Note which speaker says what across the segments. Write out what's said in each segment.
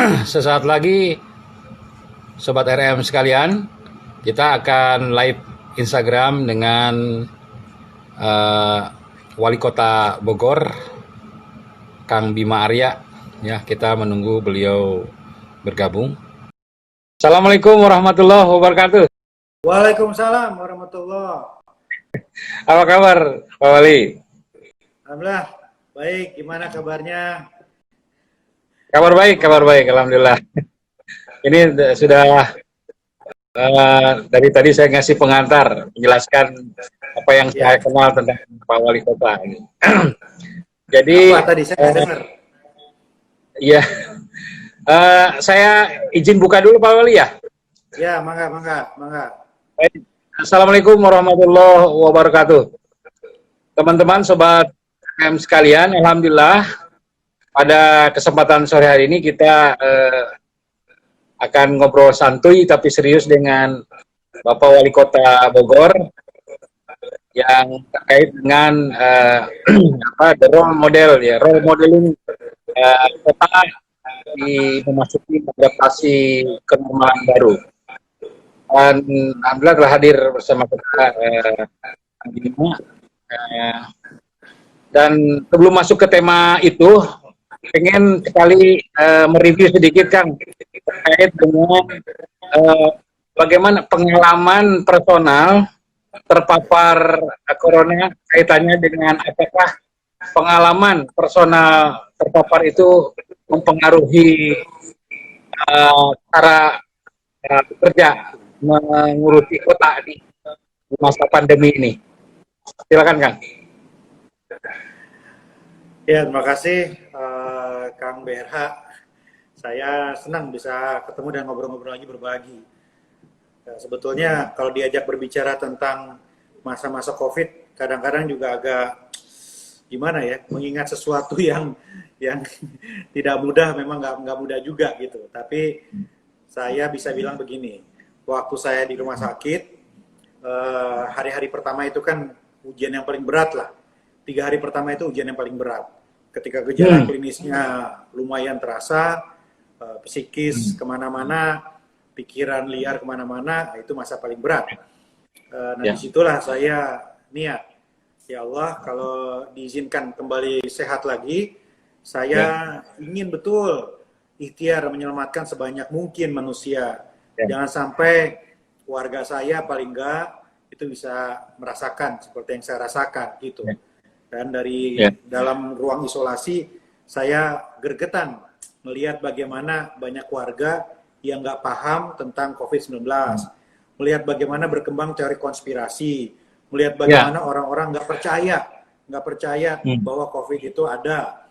Speaker 1: Sesaat lagi, Sobat RM sekalian, kita akan live Instagram dengan eh, Wali Kota Bogor, Kang Bima Arya. Ya, kita menunggu beliau bergabung. Assalamualaikum warahmatullahi wabarakatuh.
Speaker 2: Waalaikumsalam warahmatullah.
Speaker 1: Apa kabar, Pak Wali?
Speaker 2: Alhamdulillah, baik. Gimana kabarnya?
Speaker 1: Kabar baik, alhamdulillah. Ini sudah dari tadi saya ngasih pengantar, menjelaskan apa yang saya
Speaker 2: Ya,
Speaker 1: kenal tentang Pak Wali Kota. Jadi,
Speaker 2: apa tadi saya nggak dengar?
Speaker 1: ya, saya izin buka dulu Pak Wali ya.
Speaker 2: Ya, mangga, mangga, mangga.
Speaker 1: Baik. Assalamualaikum warahmatullahi wabarakatuh. Teman-teman, sobat M sekalian, alhamdulillah pada kesempatan sore hari ini kita akan ngobrol santuy tapi serius dengan Bapak Wali Kota Bogor yang terkait dengan the role model ya, role modeling kota di memasuki adaptasi kenormalan baru. Dan alhamdulillah telah hadir bersama kita Bima. Dan sebelum masuk ke tema itu, pengen sekali mereview sedikit Kang terkait dengan bagaimana pengalaman personal terpapar corona, kaitannya dengan apakah pengalaman personal terpapar itu mempengaruhi cara bekerja mengurusi kota di masa pandemi ini. Silakan Kang.
Speaker 2: Ya, terima kasih Kang BRH. Saya senang bisa ketemu dan ngobrol-ngobrol lagi, berbagi. Ya, sebetulnya kalau diajak berbicara tentang masa-masa COVID, kadang-kadang juga agak gimana ya, mengingat sesuatu yang tidak mudah, memang nggak mudah juga gitu. Tapi saya bisa bilang begini, waktu saya di rumah sakit, hari-hari pertama itu kan ujian yang paling berat lah. 3 hari pertama itu ujian yang paling berat. Ketika gejala klinisnya lumayan terasa, psikis kemana-mana, pikiran liar kemana-mana, itu masa paling berat. Nah disitulah saya niat, ya Allah kalau diizinkan kembali sehat lagi, saya ingin betul ikhtiar menyelamatkan sebanyak mungkin manusia. Jangan sampai keluarga saya paling enggak itu bisa merasakan seperti yang saya rasakan gitu. Dan dari dalam ruang isolasi saya gergetan melihat bagaimana banyak warga yang nggak paham tentang COVID-19, melihat bagaimana berkembang teori konspirasi, melihat bagaimana orang-orang nggak percaya bahwa COVID itu ada,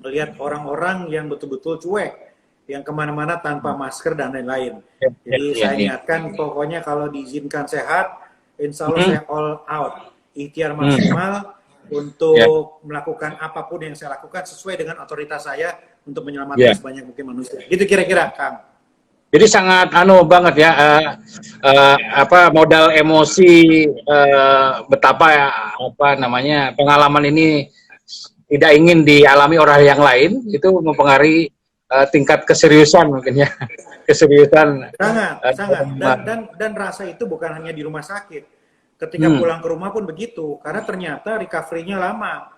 Speaker 2: melihat orang-orang yang betul-betul cuek, yang kemana-mana tanpa masker dan lain-lain. Jadi saya niatkan pokoknya kalau diizinkan sehat, insya Allah saya all out, ikhtiar maksimal untuk melakukan apapun yang saya lakukan sesuai dengan otoritas saya untuk menyelamatkan sebanyak mungkin manusia. Gitu kira-kira, Kang.
Speaker 1: Jadi sangat banget ya, modal emosi, betapa ya, pengalaman ini tidak ingin dialami orang yang lain, itu mempengaruhi tingkat keseriusan mungkin ya, keseriusan.
Speaker 2: Sangat. Dan rasa itu bukan hanya di rumah sakit. Ketika pulang ke rumah pun begitu, karena ternyata recovery-nya lama.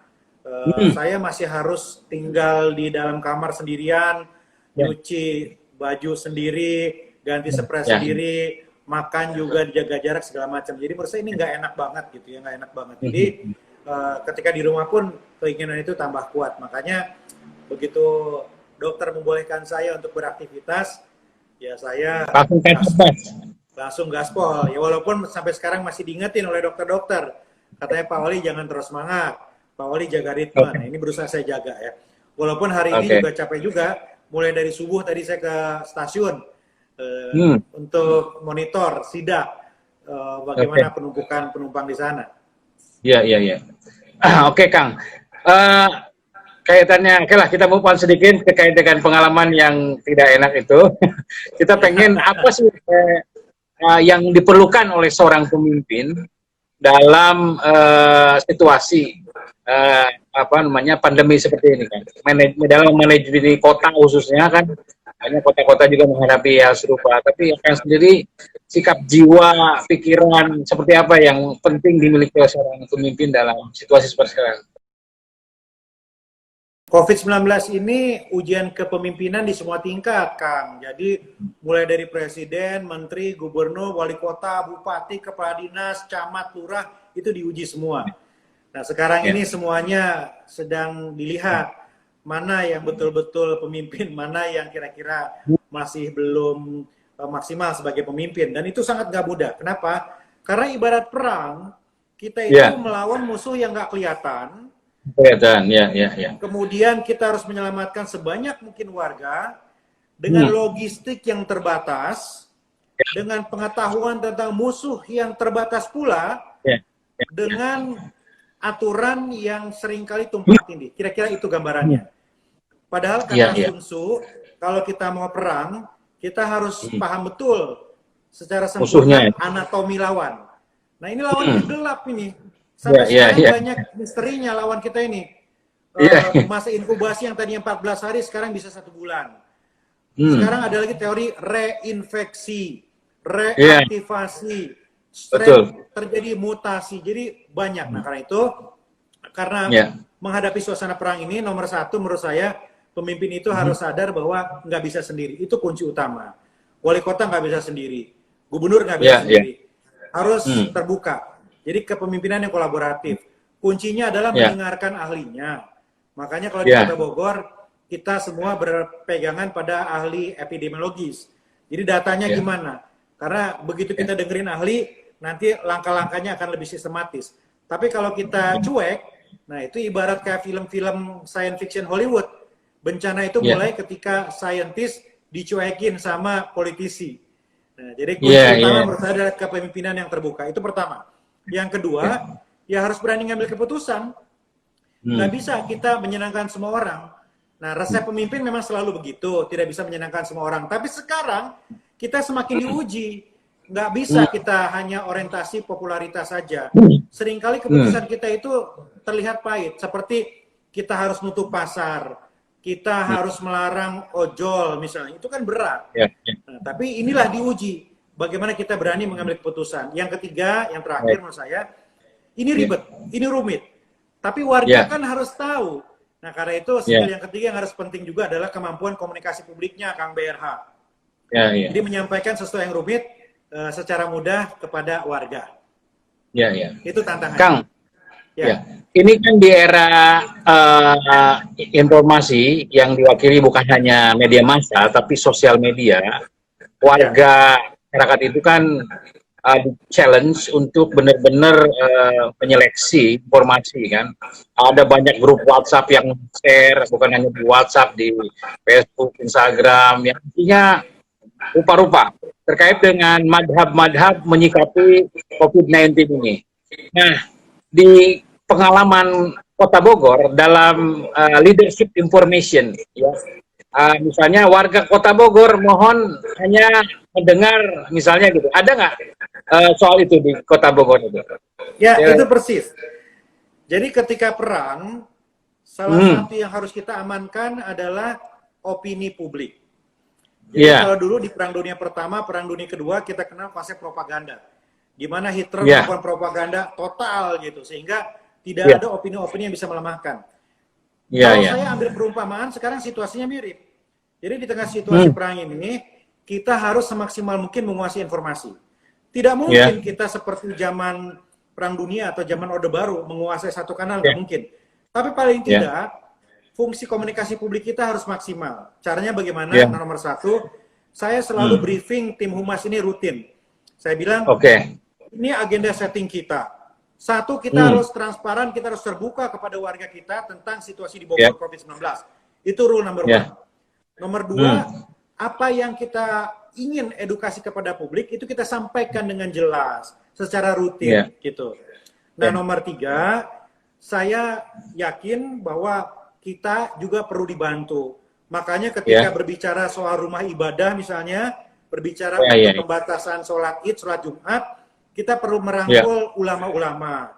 Speaker 2: Saya masih harus tinggal di dalam kamar sendirian, nyuci baju sendiri, ganti spray sendiri, makan juga dijaga jarak segala macam. Jadi menurut saya ini nggak enak banget gitu ya, nggak enak banget. Jadi ketika di rumah pun keinginan itu tambah kuat. Makanya begitu dokter membolehkan saya untuk beraktivitas, ya saya langsung gaspol. Ya walaupun sampai sekarang masih diingetin oleh dokter-dokter, katanya Pak Wali jangan terus semangat, Pak Wali jaga ritme. Nah, ini berusaha saya jaga ya. Walaupun hari ini juga capek juga, mulai dari subuh tadi saya ke stasiun untuk monitor sidak bagaimana penumpukan penumpang di sana.
Speaker 1: Iya. Oke Kang. Kaitannya, oke lah kita move on sedikit terkait dengan pengalaman yang tidak enak itu. Kita pengen apa sih yang diperlukan oleh seorang pemimpin dalam situasi pandemi seperti ini kan, dalam manajemen kota khususnya kan, Banyak kota-kota juga menghadapi hal serupa. Tapi yang sendiri, sikap jiwa, pikiran, seperti apa yang penting dimiliki oleh seorang pemimpin dalam situasi seperti sekarang?
Speaker 2: COVID-19 ini ujian kepemimpinan di semua tingkat, Kang. Jadi mulai dari presiden, menteri, gubernur, wali kota, bupati, kepala dinas, camat, lurah, itu diuji semua. Nah, sekarang ini semuanya sedang dilihat mana yang betul-betul pemimpin, mana yang kira-kira masih belum maksimal sebagai pemimpin. Dan itu sangat nggak mudah. Kenapa? Karena ibarat perang, kita itu melawan musuh yang nggak kelihatan.
Speaker 1: Kelihatan, ya.
Speaker 2: Kemudian kita harus menyelamatkan sebanyak mungkin warga dengan logistik yang terbatas, dengan pengetahuan tentang musuh yang terbatas pula, dengan aturan yang seringkali tumpang tindih. Kira-kira itu gambarannya. Padahal kata Sun Tzu, kalau kita mau perang, kita harus paham betul secara sempurna anatomi lawan. Nah, ini lawan yang gelap ini. Sampai sekarang banyak misterinya lawan kita ini. Masa inkubasi yang tadinya 14 hari sekarang bisa 1 bulan. Sekarang ada lagi teori reinfeksi, reaktivasi, terjadi mutasi. Jadi banyak. Nah, karena itu, karena menghadapi suasana perang ini, nomor 1 menurut saya, pemimpin itu harus sadar bahwa nggak bisa sendiri. Itu kunci utama. Wali kota nggak bisa sendiri. Gubernur nggak bisa sendiri. Harus terbuka. Jadi kepemimpinan yang kolaboratif. Kuncinya adalah mendengarkan ahlinya. Makanya kalau di Kota Bogor, kita semua berpegangan pada ahli epidemiologis. Jadi datanya gimana? Karena begitu kita dengerin ahli, nanti langkah-langkahnya akan lebih sistematis. Tapi kalau kita cuek, nah itu ibarat kayak film-film science fiction Hollywood. Bencana itu mulai ketika saintis dicuekin sama politisi. Nah, jadi kunci utama menurut saya adalah kepemimpinan yang terbuka. Itu pertama. Yang kedua, ya harus berani ngambil keputusan. Nggak bisa kita menyenangkan semua orang. Nah, resep pemimpin memang selalu begitu, tidak bisa menyenangkan semua orang. Tapi sekarang kita semakin diuji. Nggak bisa kita hanya orientasi popularitas saja. Seringkali keputusan kita itu terlihat pahit. Seperti kita harus nutup pasar, kita harus melarang ojol misalnya. Itu kan berat. Nah, tapi inilah diuji. Bagaimana kita berani mengambil keputusan. Yang ketiga, yang terakhir menurut saya, ini ribet, ini rumit. Tapi warga kan harus tahu. Nah, karena itu skill yang ketiga yang harus penting juga adalah kemampuan komunikasi publiknya, Kang BRH. Jadi menyampaikan sesuatu yang rumit secara mudah kepada warga. Itu tantangan.
Speaker 1: Kang, ini kan di era informasi yang diwakili bukan hanya media massa, tapi sosial media, warga masyarakat itu kan challenge untuk benar-benar menyeleksi informasi kan. Ada banyak grup WhatsApp yang share, bukan hanya di WhatsApp, di Facebook, Instagram, yang intinya rupa-rupa terkait dengan madhab-madhab menyikapi COVID-19 ini. Nah, di pengalaman Kota Bogor dalam leadership information, misalnya warga Kota Bogor mohon hanya mendengar misalnya gitu. Ada nggak soal itu di Kota Bogor itu?
Speaker 2: Ya, itu persis. Jadi ketika perang, salah satu yang harus kita amankan adalah opini publik. Jadi kalau dulu di Perang Dunia Pertama, Perang Dunia Kedua, kita kenal konsep propaganda. Di mana Hitler melakukan propaganda total gitu, sehingga tidak ada opini-opini yang bisa melemahkan. Kalau saya ambil perumpamaan, sekarang situasinya mirip. Jadi di tengah situasi perang ini, kita harus semaksimal mungkin menguasai informasi. Tidak mungkin kita seperti zaman Perang Dunia atau zaman Orde Baru menguasai satu kanal, nggak mungkin. Tapi paling tidak, fungsi komunikasi publik kita harus maksimal. Caranya bagaimana? Nomor 1, saya selalu briefing tim humas ini rutin. Saya bilang, ini agenda setting kita. 1, kita harus transparan, kita harus terbuka kepada warga kita tentang situasi di Bogor COVID-19. Itu rule number 1. Nomor 2, apa yang kita ingin edukasi kepada publik itu kita sampaikan dengan jelas secara rutin gitu. Nah, nomor 3, saya yakin bahwa kita juga perlu dibantu. Makanya ketika berbicara soal rumah ibadah misalnya, berbicara untuk pembatasan sholat Id, sholat Jumat, kita perlu merangkul ulama-ulama.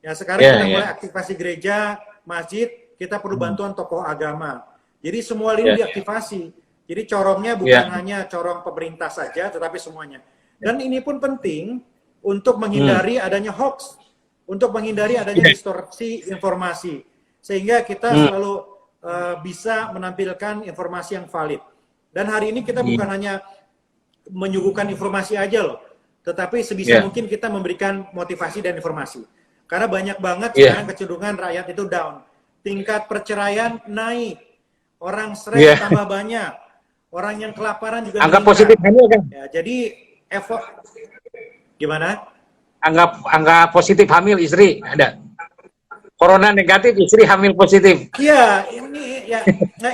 Speaker 2: Ya, sekarang kita mulai aktivasi gereja, masjid, kita perlu bantuan tokoh agama. Jadi semua lini diaktifasi. Jadi corongnya bukan hanya corong pemerintah saja, tetapi semuanya. Dan ini pun penting untuk menghindari adanya hoax, untuk menghindari adanya distorsi informasi, sehingga kita selalu bisa menampilkan informasi yang valid. Dan hari ini kita bukan hanya menyuguhkan informasi aja loh, tetapi sebisa mungkin kita memberikan motivasi dan informasi. Karena banyak banget sekarang kecenderungan rakyat itu down. Tingkat perceraian naik, orang stres tambah banyak, orang yang kelaparan juga
Speaker 1: Angka
Speaker 2: meningkat.
Speaker 1: positif hamil kan?
Speaker 2: Ya, jadi gimana?
Speaker 1: Angka positif hamil istri ada. Corona negatif, istri hamil positif.
Speaker 2: Iya,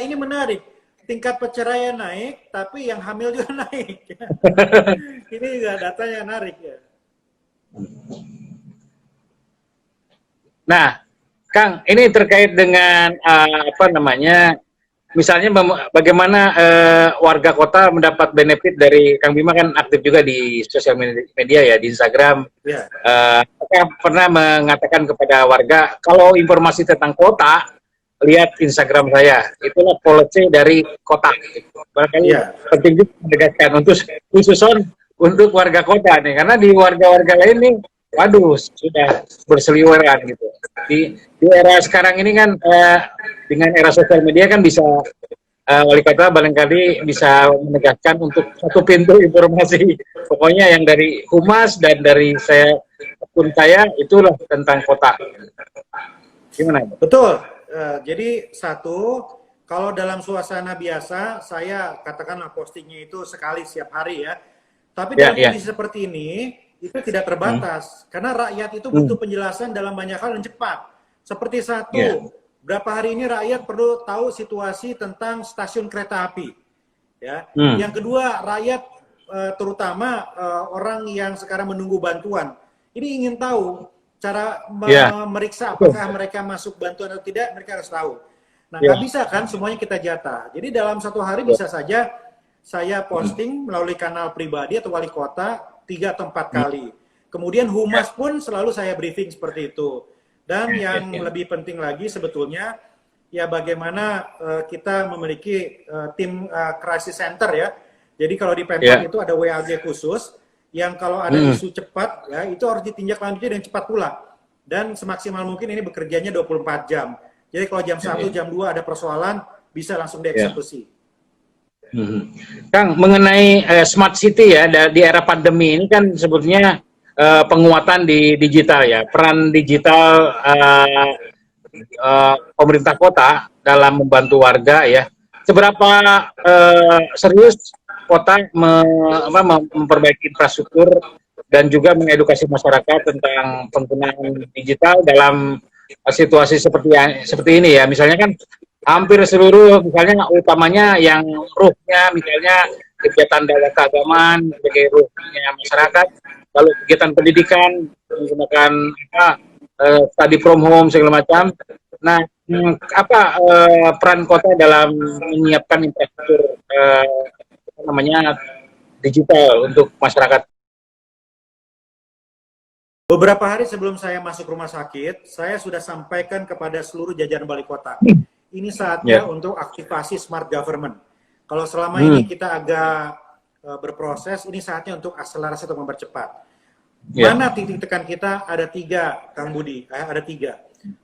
Speaker 2: ini menarik. Tingkat perceraian naik, tapi yang hamil juga naik. Ini juga datanya menarik ya.
Speaker 1: Nah, Kang, ini terkait dengan misalnya bagaimana warga kota mendapat benefit dari Kang Bima kan aktif juga di sosial media ya, di Instagram. Saya pernah mengatakan kepada warga kalau informasi tentang kota lihat Instagram saya, itulah policy dari kota. Barangkali penting juga menegaskan untuk warga kota nih, karena di warga-warga lain nih, waduh sudah berseliweran gitu. Di era sekarang ini kan dengan era sosial media kan bisa wali kota barangkali bisa menegaskan untuk satu pintu informasi. Pokoknya yang dari humas dan dari akun saya itulah tentang kota. Gimana?
Speaker 2: Betul. Jadi kalau dalam suasana biasa, saya katakanlah postingnya itu sekali setiap hari ya. Tapi dalam kondisi seperti ini, itu tidak terbatas. Karena rakyat itu butuh penjelasan dalam banyak hal yang cepat. Seperti berapa hari ini rakyat perlu tahu situasi tentang stasiun kereta api. Ya. Yang kedua, rakyat terutama orang yang sekarang menunggu bantuan, ini ingin tahu cara memeriksa apakah mereka masuk bantuan atau tidak, mereka harus tahu. Nah, nggak bisa kan semuanya kita jatah. Jadi dalam satu hari bisa saja saya posting melalui kanal pribadi atau wali kota 3 atau 4 kali. Kemudian humas pun selalu saya briefing seperti itu. Dan yang lebih penting lagi sebetulnya, ya bagaimana kita memiliki tim crisis center ya. Jadi kalau di Pemkot itu ada WAG khusus, yang kalau ada isu cepat, ya itu harus ditindaklanjuti dengan cepat pula. Dan semaksimal mungkin ini bekerjanya 24 jam. Jadi kalau jam 1, jam 2 ada persoalan, bisa langsung dieksekusi.
Speaker 1: Kang, mengenai smart city ya, di era pandemi ini kan sebetulnya penguatan di digital ya. Peran digital pemerintah kota dalam membantu warga ya. Seberapa serius kota memperbaiki infrastruktur dan juga mengedukasi masyarakat tentang penggunaan digital dalam situasi seperti ini ya. Misalnya kan hampir seluruh, misalnya utamanya yang ruhnya, misalnya kegiatan dakwah keagamaan sebagai ruhnya masyarakat, lalu kegiatan pendidikan menggunakan study from home segala macam. Nah, peran kota dalam menyiapkan infrastruktur digital untuk masyarakat?
Speaker 2: Beberapa hari sebelum saya masuk rumah sakit, saya sudah sampaikan kepada seluruh jajaran wali kota. Ini saatnya untuk aktivasi smart government. Kalau selama ini kita agak berproses, ini saatnya untuk akselerasi atau mempercepat. Mana titik tekan kita? Ada 3, Kang Budi. Ada 3.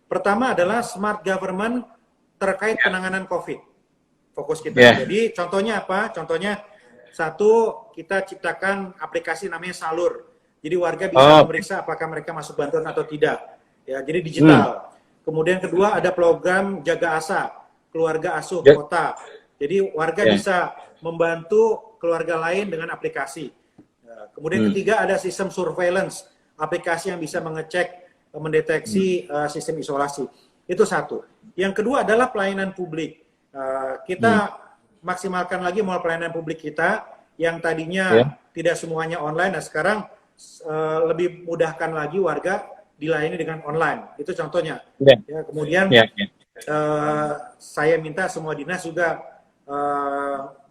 Speaker 2: Pertama adalah smart government terkait penanganan COVID. Fokus kita. Jadi contohnya apa? Contohnya 1, kita ciptakan aplikasi namanya Salur. Jadi warga bisa memeriksa apakah mereka masuk bantuan atau tidak. Ya, jadi digital. Kemudian kedua ada program Jaga Asa, keluarga asuh kota. Jadi warga bisa membantu keluarga lain dengan aplikasi. Kemudian ketiga ada sistem surveillance, aplikasi yang bisa mengecek, mendeteksi sistem isolasi. Itu 1. Yang kedua adalah pelayanan publik. Kita maksimalkan lagi modal pelayanan publik kita yang tadinya tidak semuanya online. Nah sekarang lebih mudahkan lagi warga dilayani dengan online. Itu contohnya. Ya, kemudian saya minta semua dinas juga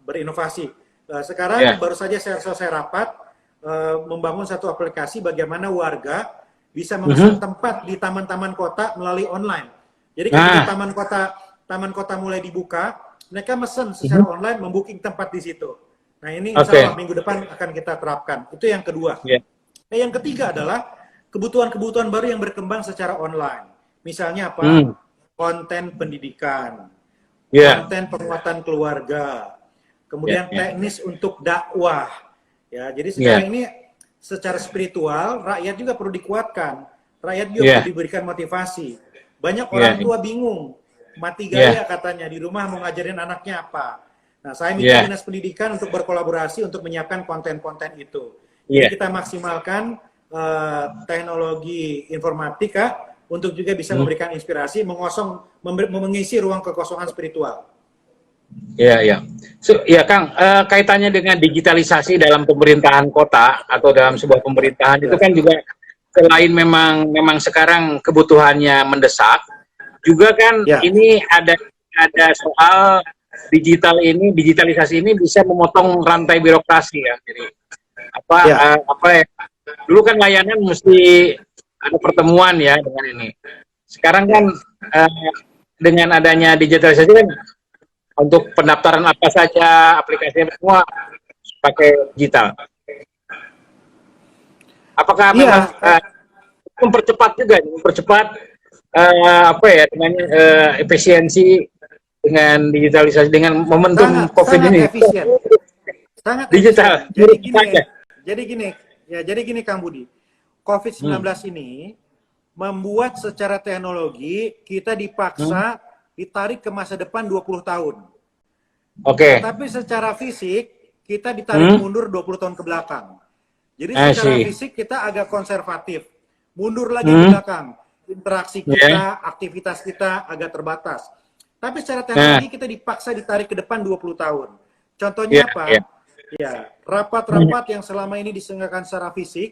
Speaker 2: berinovasi. Sekarang baru saja saya selesai rapat membangun satu aplikasi bagaimana warga bisa memesan tempat di taman-taman kota melalui online. Jadi ketika taman kota mulai dibuka, mereka mesen secara online, membooking tempat di situ. Nah ini insya Allah minggu depan akan kita terapkan. Itu yang kedua. Nah, yang ketiga adalah kebutuhan-kebutuhan baru yang berkembang secara online. Misalnya apa? Konten pendidikan, konten penguatan keluarga, kemudian teknis untuk dakwah. Ya, jadi sekarang ini secara spiritual rakyat juga perlu dikuatkan, rakyat juga perlu diberikan motivasi. Banyak orang tua bingung, mati gaya katanya di rumah mau ngajarin anaknya apa. Nah, saya minta Dinas Pendidikan untuk berkolaborasi untuk menyiapkan konten-konten itu. Jadi kita maksimalkan teknologi informatika untuk juga bisa memberikan inspirasi, mengisi ruang kekosongan spiritual.
Speaker 1: Ya Kang, kaitannya dengan digitalisasi dalam pemerintahan kota atau dalam sebuah pemerintahan itu kan juga selain memang sekarang kebutuhannya mendesak, juga kan ini ada soal digitalisasi ini bisa memotong rantai birokrasi ya. Jadi dulu kan layanan mesti ada pertemuan ya dengan ini. Sekarang kan dengan adanya digitalisasi kan untuk pendaftaran apa saja, aplikasinya semua pakai digital. Apakah memang mempercepat dengan efisiensi dengan digitalisasi dengan momentum COVID ini?
Speaker 2: Efisien. Sangat
Speaker 1: digital.
Speaker 2: Jadi gini Kang Budi. COVID-19 ini membuat secara teknologi kita dipaksa ditarik ke masa depan 20 tahun. Tapi secara fisik kita ditarik mundur 20 tahun ke belakang. Jadi secara fisik kita agak konservatif. Mundur lagi ke belakang. Interaksi kita, aktivitas kita agak terbatas. Tapi secara teknologi kita dipaksa ditarik ke depan 20 tahun. Contohnya apa? Ya, rapat-rapat yang selama ini diselenggarakan secara fisik,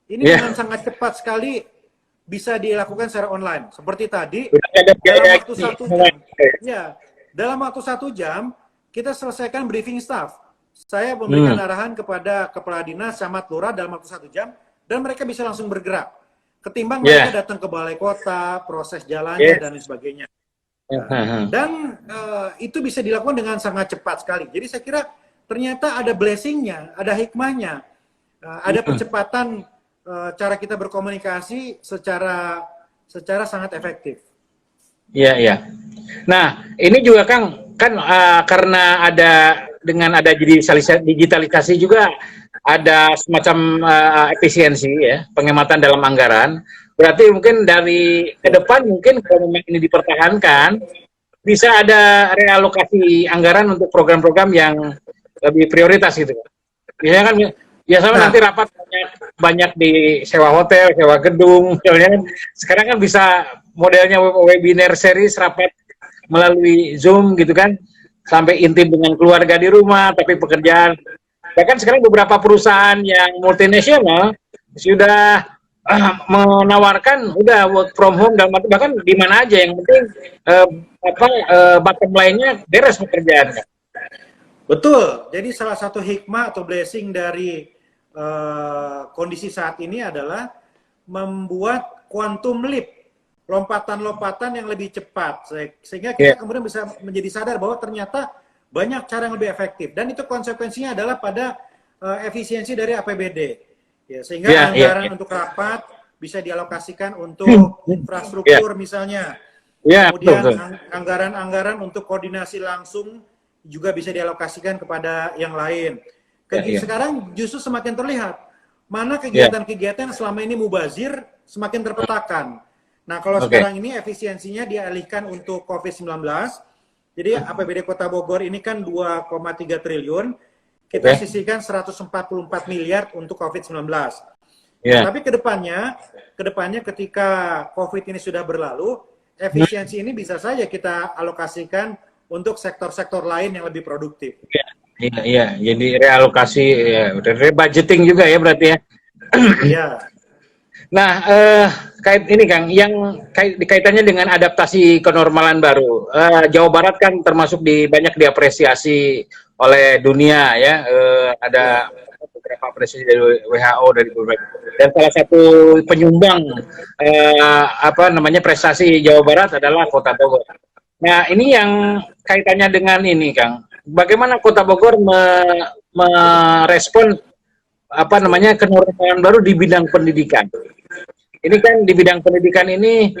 Speaker 2: ini dengan sangat cepat sekali bisa dilakukan secara online. Seperti tadi, dalam waktu 1 jam, kita selesaikan briefing staff. Saya memberikan arahan kepada kepala dinas, camat, lurah dalam waktu 1 jam, dan mereka bisa langsung bergerak. Ketimbang mereka datang ke balai kota, proses jalannya, dan lain sebagainya. Dan itu bisa dilakukan dengan sangat cepat sekali. Jadi saya kira ternyata ada blessingnya, ada hikmahnya, ada percepatan cara kita berkomunikasi secara sangat efektif.
Speaker 1: Iya. Nah, ini juga kan karena dengan ada digitalisasi juga ada semacam efisiensi ya, penghematan dalam anggaran. Berarti mungkin dari ke depan mungkin kalau memang ini dipertahankan bisa ada realokasi anggaran untuk program-program yang lebih prioritas gitu. Biasanya kan nanti rapat banyak di sewa hotel, sewa gedung, misalnya kan. Sekarang kan bisa modelnya webinar series rapat melalui Zoom gitu kan, sampai intim dengan keluarga di rumah, tapi pekerjaan. Bahkan sekarang beberapa perusahaan yang multinasional sudah menawarkan udah work from home dan bahkan di mana aja, yang penting bottom line-nya beres pekerjaan.
Speaker 2: Betul. Jadi salah satu hikmah atau blessing dari kondisi saat ini adalah membuat quantum leap, lompatan-lompatan yang lebih cepat, sehingga kita kemudian bisa menjadi sadar bahwa ternyata banyak cara yang lebih efektif, dan itu konsekuensinya adalah pada efisiensi dari APBD, ya, sehingga anggaran untuk rapat bisa dialokasikan untuk infrastruktur misalnya, kemudian anggaran-anggaran untuk koordinasi langsung juga bisa dialokasikan kepada yang lain. Sekarang justru semakin terlihat mana kegiatan-kegiatan selama ini mubazir semakin terpetakan. Nah, kalau sekarang ini efisiensinya dialihkan untuk COVID-19, jadi APBD Kota Bogor ini kan 2,3 triliun, kita sisihkan 144 miliar untuk COVID-19. Tapi kedepannya ketika COVID ini sudah berlalu, efisiensi ini bisa saja kita alokasikan untuk sektor-sektor lain yang lebih produktif.
Speaker 1: Iya, jadi realokasi, rebudgeting juga ya berarti ya.
Speaker 2: Iya.
Speaker 1: Nah, ini Kang, yang kaitannya dengan adaptasi kenormalan baru, Jawa Barat kan termasuk banyak diapresiasi oleh dunia ya, ada beberapa apresiasi dari WHO dari beberapa, dan salah satu penyumbang prestasi Jawa Barat adalah Kota Bogor. Nah, ini yang kaitannya dengan ini, Kang. Bagaimana Kota Bogor merespon apa namanya kenormalan baru di bidang pendidikan? Ini kan di bidang pendidikan ini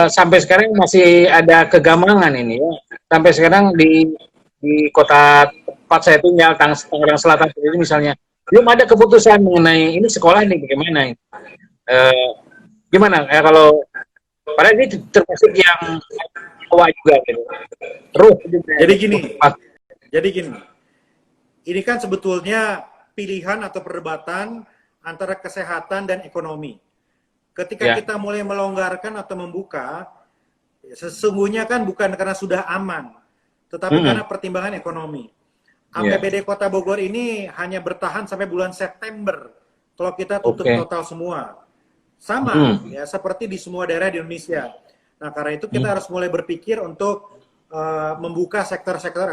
Speaker 1: sampai sekarang masih ada kegamangan ini ya. Sampai sekarang di kota tempat saya tinggal, Tangerang Selatan ini misalnya, belum ada keputusan mengenai ini sekolah ini bagaimana. Eh, Gimana kalau padahal ini termasuk yang awal juga gitu. Terus
Speaker 2: Jadi gini, jadi gini, ini kan sebetulnya pilihan atau perdebatan antara kesehatan dan ekonomi. Ketika
Speaker 1: ya.
Speaker 2: kita mulai melonggarkan atau membuka, sesungguhnya kan bukan karena sudah aman, tetapi karena pertimbangan ekonomi.
Speaker 1: Ya.
Speaker 2: APBD Kota Bogor ini hanya bertahan sampai bulan September kalau kita tutup
Speaker 1: Oke.
Speaker 2: total semua. Sama ya seperti di semua daerah di Indonesia. Nah, karena itu kita harus mulai berpikir untuk membuka sektor-sektor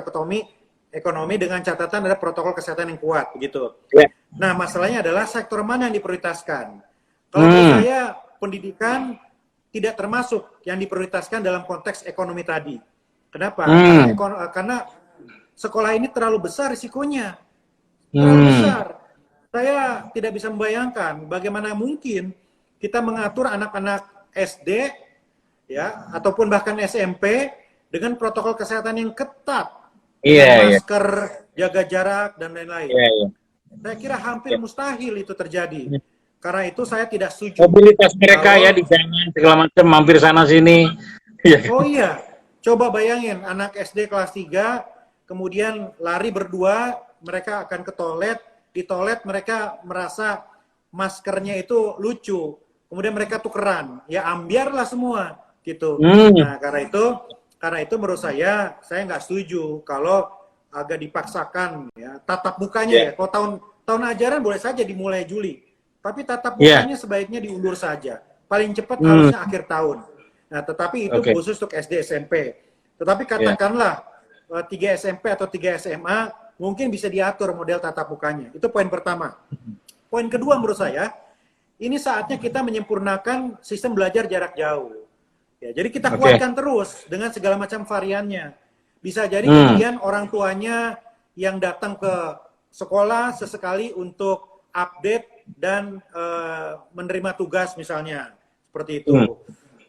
Speaker 2: ekonomi dengan catatan ada protokol kesehatan yang kuat begitu.
Speaker 1: Ya.
Speaker 2: Nah, masalahnya adalah sektor mana yang diprioritaskan. Kalau menurut saya pendidikan tidak termasuk yang diprioritaskan dalam konteks ekonomi tadi. Kenapa? Karena sekolah ini terlalu besar risikonya. Terlalu besar. Saya tidak bisa membayangkan bagaimana mungkin kita mengatur anak-anak SD ya ataupun bahkan SMP dengan protokol kesehatan yang ketat. Dengan masker, jaga jarak dan lain-lain. Saya kira hampir mustahil itu terjadi. Karena itu saya tidak setuju.
Speaker 1: Mobilitas mereka ya di jalan segala macam mampir sana sini.
Speaker 2: Oh iya, coba bayangin anak SD kelas 3 kemudian lari berdua, mereka akan ke toilet, di toilet mereka merasa maskernya itu lucu, kemudian mereka tukeran, ya ambiarlah semua gitu. Nah karena itu menurut saya nggak setuju kalau agak dipaksakan ya tatap mukanya ya. Kalau tahun ajaran boleh saja dimulai Juli, tapi tatap mukanya sebaiknya diundur saja. Paling cepat harusnya akhir tahun. Nah, tetapi itu khusus untuk SD SMP. Tetapi katakanlah 3 SMP atau 3 SMA mungkin bisa diatur model tatap mukanya. Itu poin pertama. Poin kedua menurut saya, ini saatnya kita menyempurnakan sistem belajar jarak jauh. Ya, jadi kita kuatkan terus dengan segala macam variannya. Bisa jadi kemudian orang tuanya yang datang ke sekolah sesekali untuk update dan menerima tugas misalnya. Seperti itu.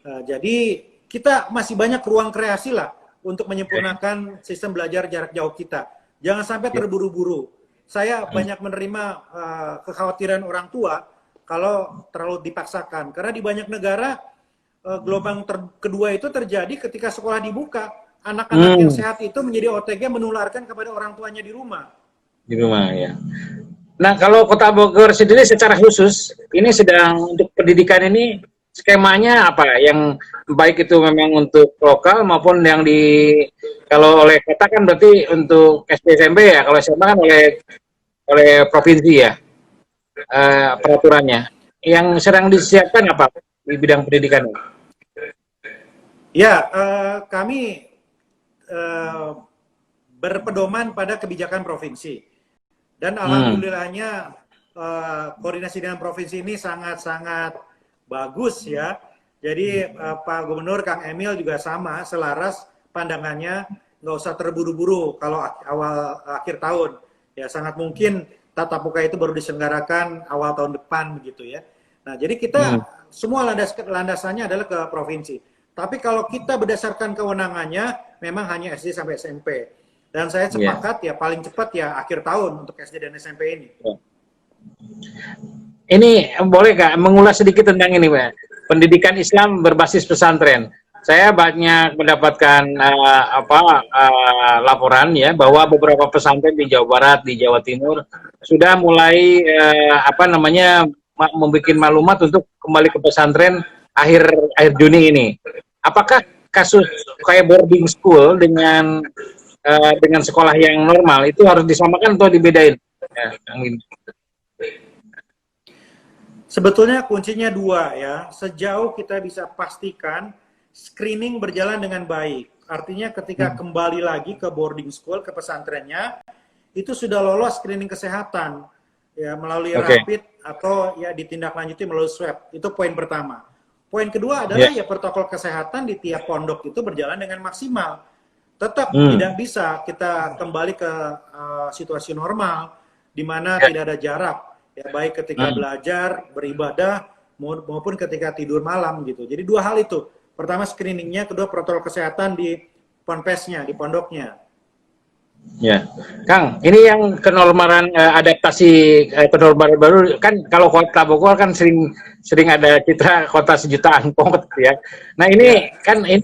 Speaker 2: Jadi kita masih banyak ruang kreasi lah untuk menyempurnakan sistem belajar jarak jauh kita. Jangan sampai terburu-buru. Saya banyak menerima kekhawatiran orang tua kalau terlalu dipaksakan. Karena di banyak negara gelombang kedua itu terjadi ketika sekolah dibuka. Anak-anak yang sehat itu menjadi OTG menularkan kepada orang tuanya di rumah.
Speaker 1: Di rumah ya. Nah, kalau Kota Bogor sendiri secara khusus, ini sedang untuk pendidikan ini skemanya apa? Yang baik itu memang untuk lokal maupun yang kalau oleh kota kan berarti untuk SD SMP ya, kalau SMA kan oleh provinsi ya peraturannya. Yang sedang disiapkan apa di bidang pendidikan?
Speaker 2: Ya, kami berpedoman pada kebijakan provinsi. Dan alhamdulillahnya koordinasi dengan provinsi ini sangat-sangat bagus ya. Jadi Pak Gubernur Kang Emil juga sama, selaras pandangannya, nggak usah terburu-buru kalau akhir tahun. Ya sangat mungkin tatap muka itu baru diselenggarakan awal tahun depan begitu ya. Nah jadi kita semua landasannya adalah ke provinsi. Tapi kalau kita berdasarkan kewenangannya, memang hanya SD sampai SMP. Dan saya sepakat ya paling cepat ya akhir tahun untuk SD dan SMP ini.
Speaker 1: Ini boleh Kak mengulas sedikit tentang ini Pak? Pendidikan Islam berbasis pesantren. Saya banyak mendapatkan laporan ya bahwa beberapa pesantren di Jawa Barat, di Jawa Timur sudah mulai membuat maklumat untuk kembali ke pesantren akhir Juni ini. Apakah kasus kayak boarding school dengan sekolah yang normal itu harus disamakan atau dibedain? Ya,
Speaker 2: sebetulnya kuncinya dua ya. Sejauh kita bisa pastikan screening berjalan dengan baik. Artinya ketika kembali lagi ke boarding school, ke pesantrennya, itu sudah lolos screening kesehatan ya melalui rapid atau ya ditindaklanjuti melalui swab. Itu poin pertama. Poin kedua adalah ya protokol kesehatan di tiap pondok itu berjalan dengan maksimal. Tetap tidak bisa kita kembali ke situasi normal di mana tidak ada jarak, ya baik ketika belajar, beribadah maupun ketika tidur malam gitu. Jadi dua hal itu. Pertama screeningnya, kedua protokol kesehatan di ponpesnya, di pondoknya.
Speaker 1: Ya, Kang, ini yang kenormalan adaptasi kenormalan baru kan, kalau Kota Bogor kan sering ada citra kota sejutaan pot ya. Nah ini kan ini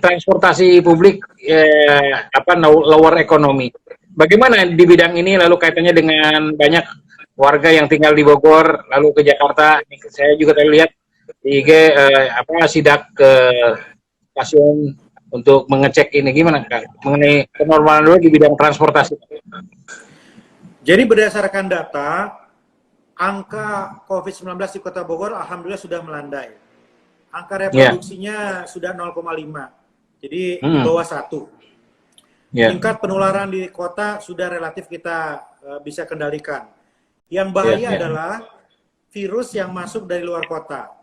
Speaker 1: transportasi publik lower ekonomi. Bagaimana di bidang ini, lalu kaitannya dengan banyak warga yang tinggal di Bogor lalu ke Jakarta? Ini saya juga tadi lihat di IG sidak ke stasiun untuk mengecek ini, gimana Kang mengenai kenormalan dulu di bidang transportasi?
Speaker 2: Jadi berdasarkan data, angka COVID-19 di Kota Bogor alhamdulillah sudah melandai. Angka reproduksinya sudah 0,5. Jadi di bawah 1. Tingkat penularan di kota sudah relatif kita bisa kendalikan. Yang bahaya adalah virus yang masuk dari luar kota,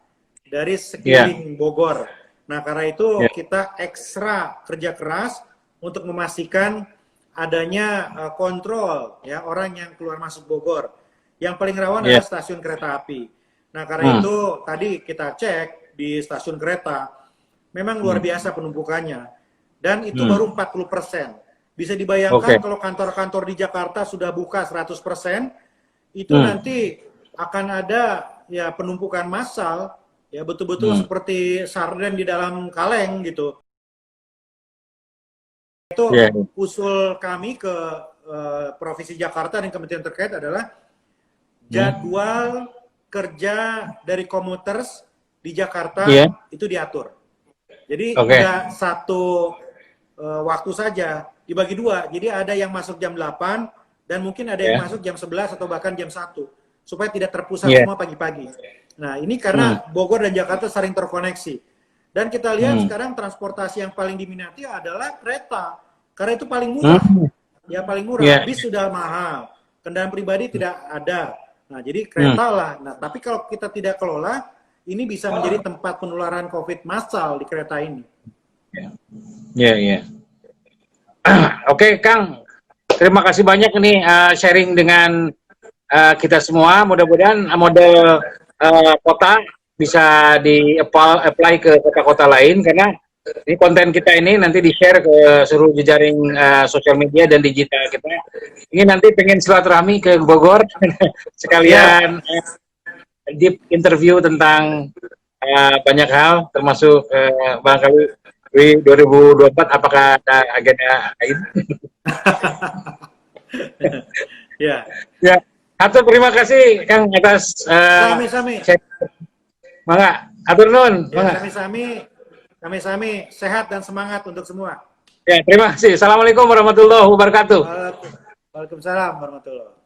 Speaker 2: dari sekeliling Bogor. Nah, karena itu kita ekstra kerja keras untuk memastikan adanya kontrol ya orang yang keluar masuk Bogor. Yang paling rawan adalah stasiun kereta api. Nah, karena itu tadi kita cek di stasiun kereta memang luar biasa penumpukannya. Dan itu baru 40%. Bisa dibayangkan kalau kantor-kantor di Jakarta sudah buka 100%, itu nanti akan ada ya penumpukan massal. Ya betul-betul seperti sarden di dalam kaleng gitu. Itu usul kami ke Provinsi Jakarta dan kementerian terkait adalah jadwal kerja dari komuters di Jakarta itu diatur. Jadi tidak satu waktu saja, dibagi dua. Jadi ada yang masuk jam 8 dan mungkin ada yang masuk jam 11 atau bahkan jam 1 supaya tidak terpusat semua pagi-pagi. Nah, ini karena Bogor dan Jakarta sering terkoneksi. Dan kita lihat sekarang transportasi yang paling diminati adalah kereta. Karena itu paling murah. Ya, paling murah. Bis sudah mahal. Kendaraan pribadi tidak ada. Nah, jadi kereta lah. Nah, tapi kalau kita tidak kelola, ini bisa menjadi tempat penularan COVID massal di kereta ini.
Speaker 1: Oke, Kang. Terima kasih banyak nih sharing dengan kita semua. Mudah-mudahan model kota bisa di-apply ke kota-kota lain, karena ini konten kita ini nanti di-share ke seluruh jejaring sosial media dan digital kita. Ini nanti pengen silaturahmi ke Bogor sekalian deep interview tentang banyak hal, termasuk barangkali 2024 apakah ada agenda lain?
Speaker 2: Ya.
Speaker 1: Atur, terima kasih Kang atas
Speaker 2: sami-sami.
Speaker 1: Mangga, atur nun.
Speaker 2: Sami-sami sehat dan semangat untuk semua.
Speaker 1: Ya, terima kasih. Assalamualaikum warahmatullahi wabarakatuh.
Speaker 2: Waalaikumsalam warahmatullahi wabarakatuh.